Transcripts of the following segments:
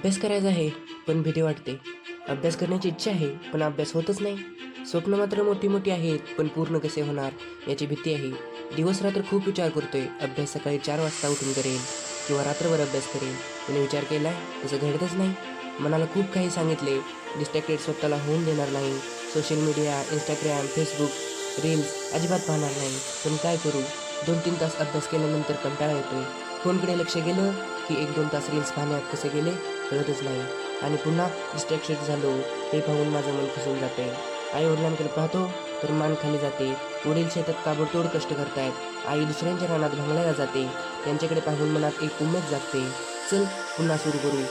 अभ्यास करायचा आहे पण भीती वाटते. अभ्यास करण्याची इच्छा आहे पण अभ्यास होतच नाही. स्वप्न मात्र मोठी मोठी आहेत पण पूर्ण कसे होणार याची भीती आहे. दिवस रात्र खूप विचार करतोय. अभ्यास सकाळी 4 वाजता उठून करेल किंवा रात्रभर अभ्यास करेल. पण विचार केलाय तसं घडतच नाही. मनाला खूप काही सांगितले. डिस्ट्रॅक्टेड स्वतःला होऊन देणार नाही. Social media, Instagram, Facebook, reels अजिबात पाहणार नाही. पण काय करू? 2-3 तास अभ्यास केल्यानंतर कंटाळा येतोय. फोनकडे लक्ष गेलं की 1-2 तास रील्स पाहण्यात कसे गेले कळतच नाही. आणि पुन्हा डिस्ट्रॅक्टेड झालो हे पाहून माझं मन खचून जाते. आई वडिलांकडे पाहतो तर मान खाली जाते. वडील शेतात ताबडतोब कष्ट करतायत. आई दुसऱ्यांच्या रानात भांगलायला जाते. त्यांच्याकडे पाहून मनात एक उमेद जागते. चल पुन्हा सुरू करू.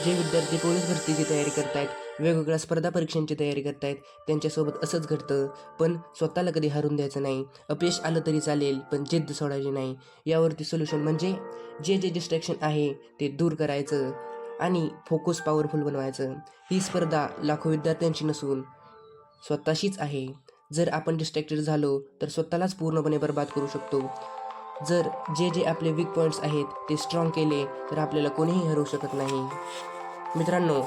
जे विद्यार्थी पोलीस भरतीची तयारी करतायत, वेगवेगळ्या स्पर्धा परीक्षांची तयारी करतायत, त्यांच्यासोबत असंच घडतं. पण स्वतःला कधी हारून द्यायचं नाही. अपयश आलं तरी चालेल पण जिद्द सोडायची नाही. यावरती सोल्युशन म्हणजे जे डिस्ट्रॅक्शन आहे ते दूर करायचं आणि फोकस पॉवरफुल बनवायचं. ही स्पर्धा लाखो विद्यार्थ्यांची नसून स्वतःशीच आहे. जर आपण डिस्ट्रॅक्टेड झालो तर स्वतःलाच पूर्णपणे बर्बाद करू शकतो. जर जे आपले वीक पॉईंट्स आहेत ते स्ट्रॉंग केले तर आपल्याला कोणीही हरवू शकत नाही. मित्रांनो,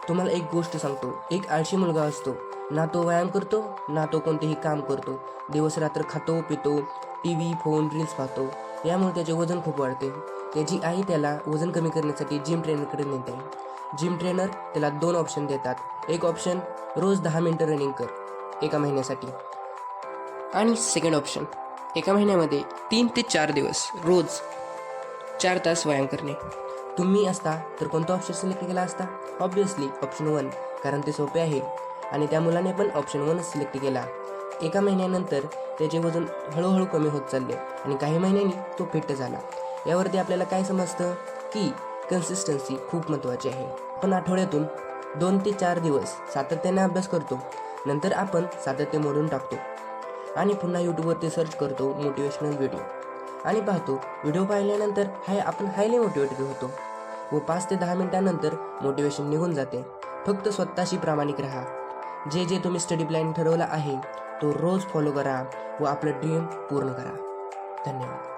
तुम्हाला एक गोष्ट सांगतो. एक आळशी मुलगा असतो. ना तो व्यायाम करतो ना तो कोणतेही काम करतो. दिवस रात्र खातो पितो, टी व्ही, फोन, रील्स पाहतो. यामुळे त्याचे वजन खूप वाढते. त्याची आई त्याला वजन कमी करण्यासाठी जिम ट्रेनरकडे नेते. जिम ट्रेनर त्याला 2 ऑप्शन देतात. एक ऑप्शन, रोज 10 मिनिटं रनिंग कर 1 महिन्यासाठी. आणि सेकंड ऑप्शन, 1 महिन्यामध्ये 3 ते 4 दिवस रोज 4 तास व्यायाम करणे. तुम्ही असता तर कोणता ऑप्शन सिलेक्ट केला असता? ऑब्वियसली ऑप्शन 1, कारण ते सोपे आहे. आणि त्या मुलाने पण ऑप्शन 1च सिलेक्ट केला. 1 महिन्यानंतर त्याचे वजन हळूहळू कमी होत चालले आणि काही महिन्यांनी तो फिट झाला. यावरती आपल्याला काय समजतं की कन्सिस्टन्सी खूप महत्त्वाची आहे. आपण आठवड्यातून 2 ते 4 दिवस सातत्याने अभ्यास करतो. नंतर आपण सातत्य मोडून टाकतो आणि पुन्हा यूट्यूबवरती सर्च करतो मोटिवेशनल व्हिडिओ आणि पाहतो. व्हिडिओ पाहिल्यानंतर आपण हायली मोटिवेटेड होतो व 5 ते 10 मिनिटांनंतर मोटिवेशन निघून जाते. फक्त स्वतःशी प्रामाणिक राहा. जे तुम्ही स्टडी प्लॅन ठरवला आहे तो रोज फॉलो करा व आपलं ड्रीम पूर्ण करा. धन्यवाद.